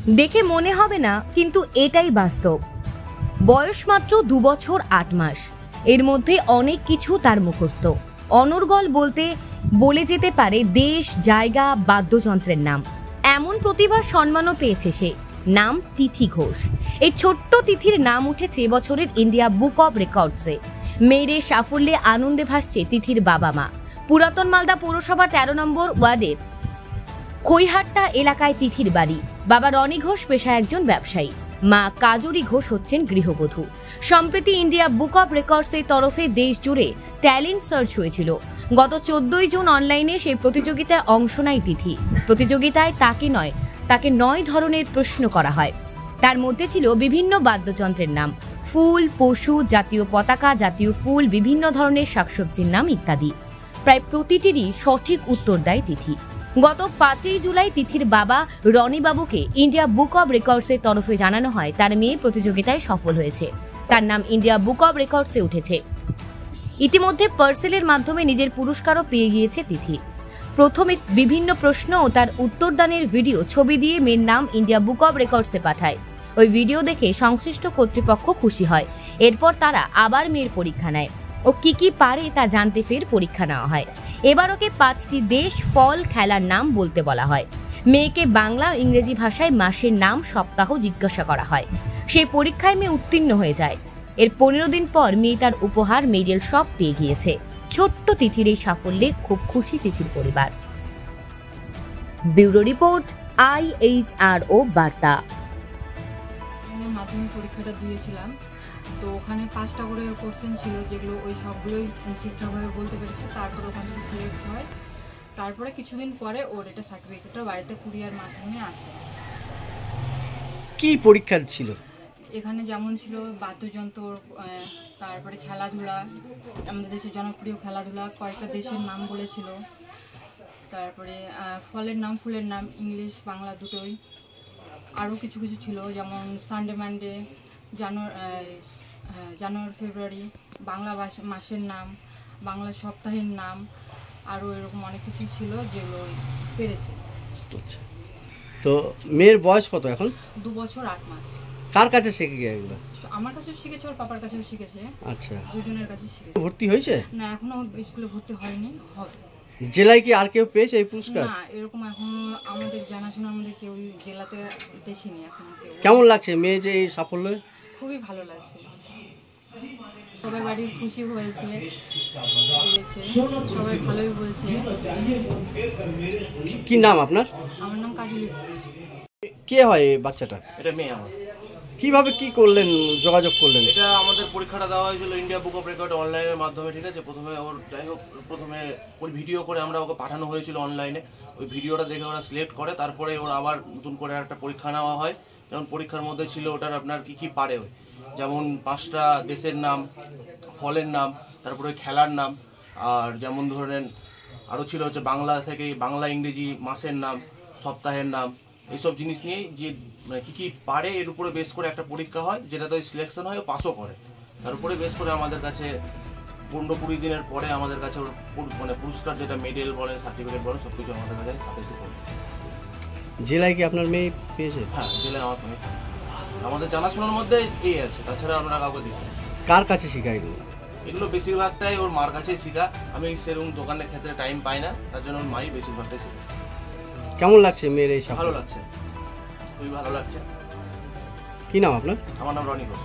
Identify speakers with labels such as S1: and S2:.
S1: দেখে মনে হবে না, কিন্তু এটাই বাস্তব। বয়স মাত্র 2 বছর 8 মাস। এর মধ্যে অনেক কিছু তার মুখস্থ। অনর্গল বলে যেতে পারে দেশ, জায়গা, বাদ্যযন্ত্রের নাম। এমন প্রতিভার সম্মানও পেয়েছে সে। নাম তিথি ঘোষ। এই ছোট্ট তিথির নাম উঠেছে এবছরের ইন্ডিয়া বুক অব রেকর্ডসে। মেয়ের সাফল্যে আনন্দে ভাসছে তিথির বাবা মা। পুরাতন মালদা পৌরসভা 13 নম্বর ওয়ার্ডের খৈহাট্টা এলাকায় তিথির বাড়ি। বাবা রনি ঘোষ পেশায় একজন ব্যবসায়ী, মা কাজরি ঘোষ হচ্ছেন গৃহবধূ। সম্প্রতি ইন্ডিয়া বুক অব রেকর্ডসের তরফে দেশ জুড়ে ট্যালেন্ট সার্চ হয়েছিল। গত 14 জুন অনলাইনে সেই প্রতিযোগিতায় অংশ নেয় তিথি। প্রতিযোগিতায় তাকে 9 ধরনের প্রশ্ন করা হয়। তার মধ্যে ছিল বিভিন্ন বাদ্যযন্ত্রের নাম, ফুল, পশু, জাতীয় পতাকা, জাতীয় ফুল, বিভিন্ন ধরনের শাকসবজির নাম ইত্যাদি। প্রায় প্রতিটিরই সঠিক উত্তর দেয় তিথি। গত 5 জুলাই তিথির বাবা রনি বাবুকে ইন্ডিয়া বুক অব রেকর্ডসের তরফে জানানো হয় তার মেয়ে প্রতিযোগিতায় সফল হয়েছে। তার নাম ইন্ডিয়া বুক অব রেকর্ডসে উঠেছে। ইতিমধ্যে পার্সেলের মাধ্যমে নিজের পুরস্কারও পেয়ে গিয়েছে তিথি। প্রথমে বিভিন্ন প্রশ্ন ও তার উত্তরদানের ভিডিও ছবি দিয়ে মেয়ের নাম ইন্ডিয়া বুক অব রেকর্ডসে পাঠায়। ওই ভিডিও দেখে সংশ্লিষ্ট কর্তৃপক্ষ খুশি হয়। এরপর তারা আবার মেয়ের পরীক্ষা নেয় ও কি পারে তা জানতে ফের পরীক্ষা নেওয়া হয়। এবার ওকে 5টি দেশ, ফল, খেলার নাম বলতে বলা হয়। মেয়েকে বাংলা ও ইংরেজি ভাষায় মাসের নাম, সপ্তাহ জিজ্ঞাসা করা হয়। সেই পরীক্ষায় মেয়ে উত্তীর্ণ হয়ে যায়। এর 15 দিন পর মেয়ে তার উপহার মেডেল সব পেয়ে গিয়েছে। ছোট্ট তিথির এই সাফল্যে খুব খুশি তিথির পরিবার। ব্যুরো রিপোর্ট, IHRO বার্তা।
S2: মাধ্যমিক পরীক্ষাটা দিয়েছিলাম, তো ওখানে 5টা করে কোশ্চেন ছিল, যেগুলো ওই সবগুলোই ঠিকঠাকভাবে বলতে পেরেছে। তারপরে ওখান থেকে সিলেক্ট হয়। তারপরে কিছুদিন পরে ওর এটা সার্টিফিকেটটা বাড়িতে কুরিয়ার মাধ্যমে আসে।
S3: কি পরীক্ষা ছিল
S2: এখানে? যেমন ছিল বাদ্যযন্ত্র, তারপরে খেলাধুলা, আমাদের দেশের জনপ্রিয় খেলাধুলা, কয়েকটা দেশের নাম বলেছিল। তারপরে ফলের নাম, ফুলের নাম, ইংলিশ বাংলা দুটোই। আরও কিছু ছিল, যেমন সানডে, মানডে, জানুয়ারি, ফেব্রুয়ারি, বাংলা মাসের নাম, বাংলা সপ্তাহের নাম, আরও এরকম অনেক কিছু ছিল যেগুলো পেরেছে।
S3: তো মেয়ের বয়স কত এখন?
S2: 2 বছর 8 মাস।
S3: কার কাছে শিখে গিয়ে এগুলো?
S2: আমার কাছেও শিখেছে, ওর পাপার কাছেও শিখেছে।
S3: আচ্ছা,
S2: দুজনের কাছে শিখেছে।
S3: ভর্তি হয়েছে?
S2: না, এখনো স্কুলে ভর্তি হয়নি, হবে।
S3: জেলায় কি আর কেউ পেয়েছে এই পুরস্কার?
S2: না, এরকম এখনো আমাদের জানাশোনা আমাদের কেউ জেলাতে দেখিনি এখনো কেউ।
S3: কেমন লাগছে মেয়ে যে এই সাফল্য?
S2: খুবই ভালো লাগছে। সবাই বাড়ির খুশি হয়েছে, সবাই ভালোই বলছে।
S3: কি নাম আপনার?
S2: আমার নাম কাজলি ঘোষ।
S3: কে হয় এই বাচ্চাটা?
S4: এটা মেয়ে আমার।
S3: কিভাবে কি করলেন, যোগাযোগ করলেন?
S4: এটা আমাদের পরীক্ষাটা দেওয়া হয়েছিল ইন্ডিয়া বুক অফ রেকর্ড অনলাইনের মাধ্যমে, ঠিক আছে। প্রথমে ওর প্রথমে ওর ভিডিও করে আমরা ওকে পাঠানো হয়েছিল অনলাইনে। ওই ভিডিওটা দেখে ওরা সিলেক্ট করে, তারপরে ওর আবার নতুন করে একটা পরীক্ষা নেওয়া হয়। যেমন পরীক্ষার মধ্যে ছিল ওটার আপনার কি পারে, যেমন 5টা দেশের নাম, ফলের নাম, তারপরে খেলার নাম, আর যেমন ধরেন আরও ছিল হচ্ছে বাংলা থেকে বাংলা, ইংরেজি, মাসের নাম, সপ্তাহের নাম, এইসব জিনিস নিয়েই যে কি পারে এর উপরে বেস করে একটা পরীক্ষা হয়, যেটাতে সিলেকশন হয়, পাসও করে। তার উপরে বেস করে আমাদের কাছে 15-20 দিনের পরে আমাদের কাছে ওর পুরস্কার, যেটা মেডেল বলেন, সার্টিফিকেট বলেন, সব কিছু আমাদের কাছে হাতে এসে পড়ছে।
S3: জেলায় কি আপনার মেয়ে পেয়েছে?
S4: হ্যাঁ, জেলায় আমার মেয়ে। আমাদের জানাশোনার মধ্যে এই আছে, তাছাড়া আমরা কাউকে দিচ্ছি।
S3: কার কাছে শেখায় এগুলো?
S4: এগুলো বেশিরভাগটাই ওর মার কাছেই শেখা। আমি সেরকম দোকানের ক্ষেত্রে টাইম পাই না, তার জন্য ওর মাই বেশিরভাগটাই শেখা।
S3: কেমন লাগছে মেয়ের এই সাফল্য?
S4: ভালো লাগছে, খুবই ভালো লাগছে।
S3: কি নাম আপনার?
S4: আমার নাম রনি ঘোষ।